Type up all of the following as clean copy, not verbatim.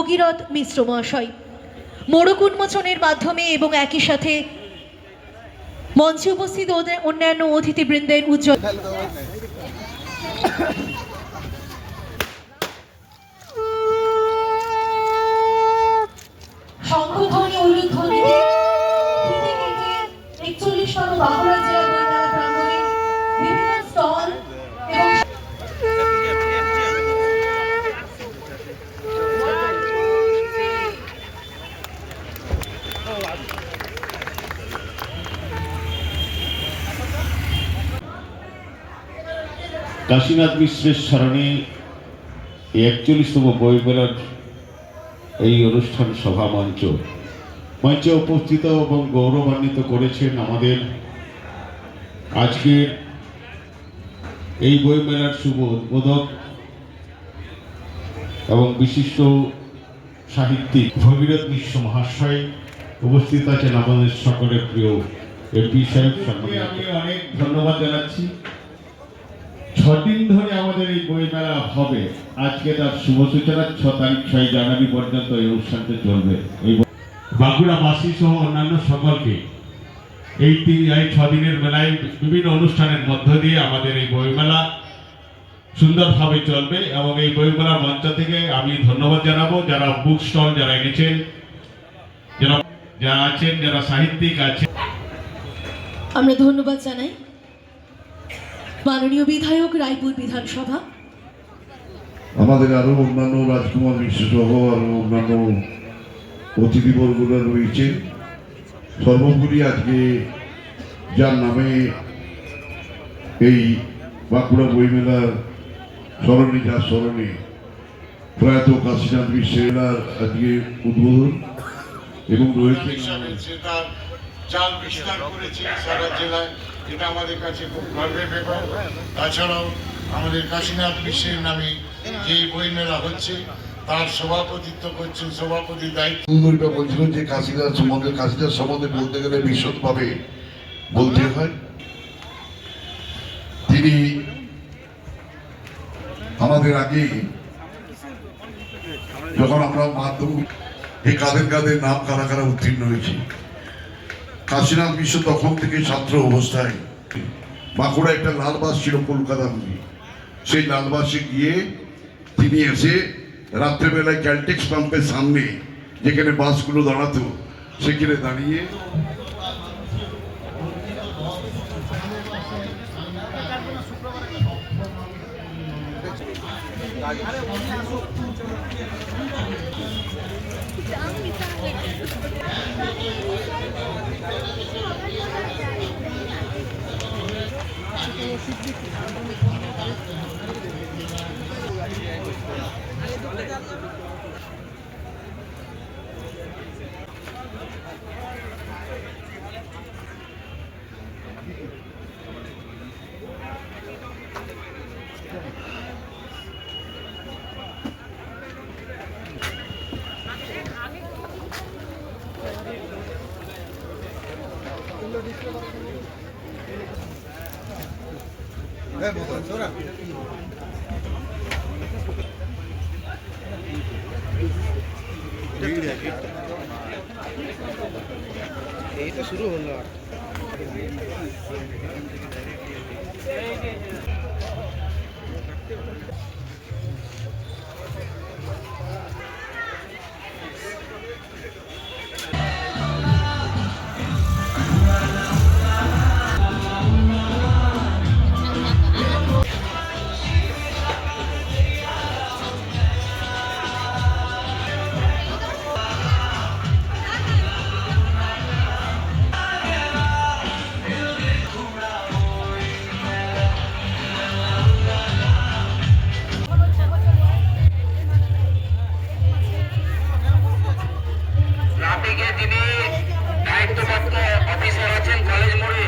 ভগীরথ মিশ্র মহাশয় মোড়ক উন্মোচনের মাধ্যমে এবং একই সাথে মঞ্চে উপস্থিত অন্যান্য অতিথিবৃন্দের উজ্জ্বল শঙ্খধ্বনি উলুধ্বনিতে 41তম বাঁকুড়া জেলা বইমেলা প্রাঙ্গণে বিভিন্ন স্টল এবং কাশীনাথ মিশ্রের স্মরণে 41তম বইমেলার এই অনুষ্ঠান সভা মঞ্চে উপস্থিত এবং গৌরবান্বিত করেছেন আমাদের আজকের এই বইমেলার শুভ উদ্বোধক এবং বিশিষ্ট সাহিত্যিক ভগীরথ মিশ্র মহাশয়। উপস্থিত আছেন আমাদের সকলের প্রিয় এমপি সাহেব। আমি অনেক ধন্যবাদ জানাচ্ছি। 6 দিন ধরে আমাদের এই বইমেলা হবে। আজকে তার শুভ সূচনা 6 তারিখ 6 জানুয়ারি পর্যন্ত এই অনুষ্ঠানটি চলবে। এই বাঁকুড়াবাসী সহ অন্যান্য সকলকে এই 6 দিনের মেলায় বিভিন্ন অনুষ্ঠানের মধ্য দিয়ে আমাদের এই বইমেলা সুন্দরভাবে চলবে এবং এই বইমেলার মঞ্চ থেকে আমি ধন্যবাদ জানাবো যারা বুক স্টল যারা এনেছেন, যারা আছেন, যারা সাহিত্যিক আছেন। আমরা ধন্যবাদ জানাই মাননীয় বিধায়ক রায়পুর বিধানসভা, আমাদের আরো অন্যান্য রাজকুমার মিশ্র সহ আরো অন্যান্য অতিথিবর্গরা রয়েছে। সর্বোপরি আজকে যার নামে এই বাঁকুড়া বইমেলার স্মরণে প্রয়াত কাশীনাথ মিশ্রের আজকে উদ্বোধন এবং রয়েছে জাল বিস্তার করেছে সারা জেলায়, এটা আমাদের কাছে খুব গর্বের ব্যাপার। তাছাড়াও আমাদের কাশীনাথ মিশ্রের নামে যে বইমেলা হচ্ছে তার সভাপতিত্ব করছেন সভাপতির দায়িত্ব। বলছিল যে কাশীনাথ সম্বন্ধে বলতে গেলে বিশদভাবে বলতে হয়। তিনি আমাদের আগে যখন আমরা মাধ্যমিক এই কাদের নাম কারা উত্তীর্ণ হয়েছি, কাশীনাথ মিশ্র তখন থেকে ছাত্র অবস্থায় বাঁকুড়া একটা লালবাস ছিল কলকাতা বুঝি, সেই লালবাসে গিয়ে তিনি এসে রাত্রেবেলায় ক্যালটেক্স পাম্পের সামনে যেখানে বাসগুলো দাঁড়াতো সেখানে দাঁড়িয়ে এই তো শুরু হলো। যিনি দায়িত্বপ্রাপ্ত অফিসার আছেন কলেজ মোড়ে,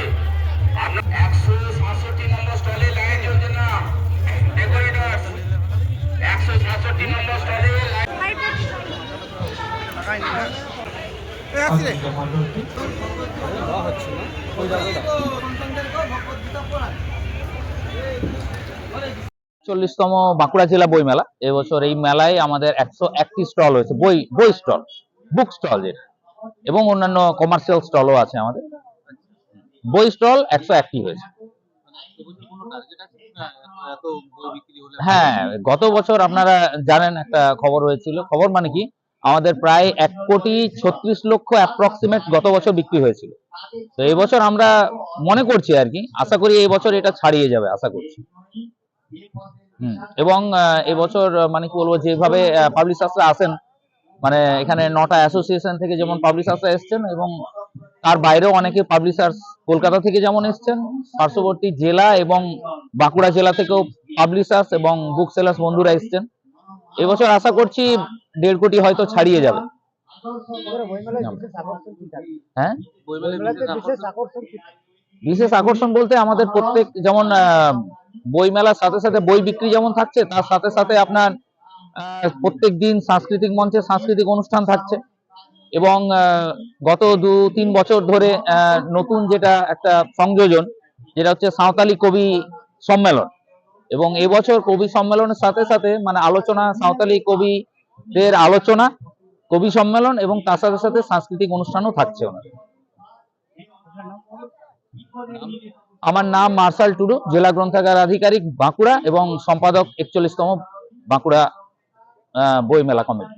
আপনার 167 নম্বর স্টলে লাইন চলছে না, ডেকোরেটরস 167 নম্বর স্টলে লাইন 40তম বাঁকুড়া জেলা বই মেলা। এবছর এই মেলায় আমাদের 101টি স্টল হয়েছে, বই স্টল, বুক স্টল যেটা, এবং অন্যান্য কমার্শিয়াল স্টলও আছে আমাদের। বই স্টল 101টি হয়েছে। হ্যাঁ, গত বছর আপনারা জানেন একটা খবর হয়েছিল, খবর মানে কি, আমাদের প্রায় 1,36,00,000 অ্যাপ্রক্সিমেট গত বছর বিক্রি হয়েছিল। তো এই বছর আমরা মনে করছি আর কি, আশা করি এই বছর এটা ছাড়িয়ে যাবে, আশা করছি। এবং এবছর মানে কি বলবো, যেভাবে পাবলিশার্সরা আসেন, মানে এখানে 9টা অ্যাসোসিয়েশন থেকে যেমন পাবলিশার্সরা এসছেন, এবং তার বাইরেও অনেকে পাবলিশার্স কলকাতা থেকে যেমন এসছেন, পার্শ্ববর্তী জেলা এবং বাঁকুড়া জেলা থেকেও পাবলিশার্স এবং বুক সেলার্স বন্ধুরা এসছেন। এবছর আশা করছি 1.5 কোটি হয়তো ছাড়িয়ে যাবে। হ্যাঁ, বিশেষ আকর্ষণ বলতে আমাদের প্রত্যেক, যেমন বই মেলার সাথে সাথে বই বিক্রি যেমন থাকছে, তার সাথে সাথে আপনার প্রত্যেক দিন সাংস্কৃতিক মঞ্চে সাংস্কৃতিক অনুষ্ঠান থাকছে। এবং গত 2-3 বছর ধরে নতুন যেটা একটা সংযোজন, যেটা হচ্ছে সাঁওতালি কবি সম্মেলন। এবং এবছর কবি সম্মেলনের সাথে সাথে মানে আলোচনা, সাঁওতালি কবিদের আলোচনা, কবি সম্মেলন, এবং তার সাথে সাথে সাংস্কৃতিক অনুষ্ঠানও থাকছে ওনাদের। আমার নাম মার্শাল টুডু, জেলা গ্রন্থাগার আধিকারিক বাঁকুড়া এবং সম্পাদক 41তম বাঁকুড়া বই মেলা কমিটি।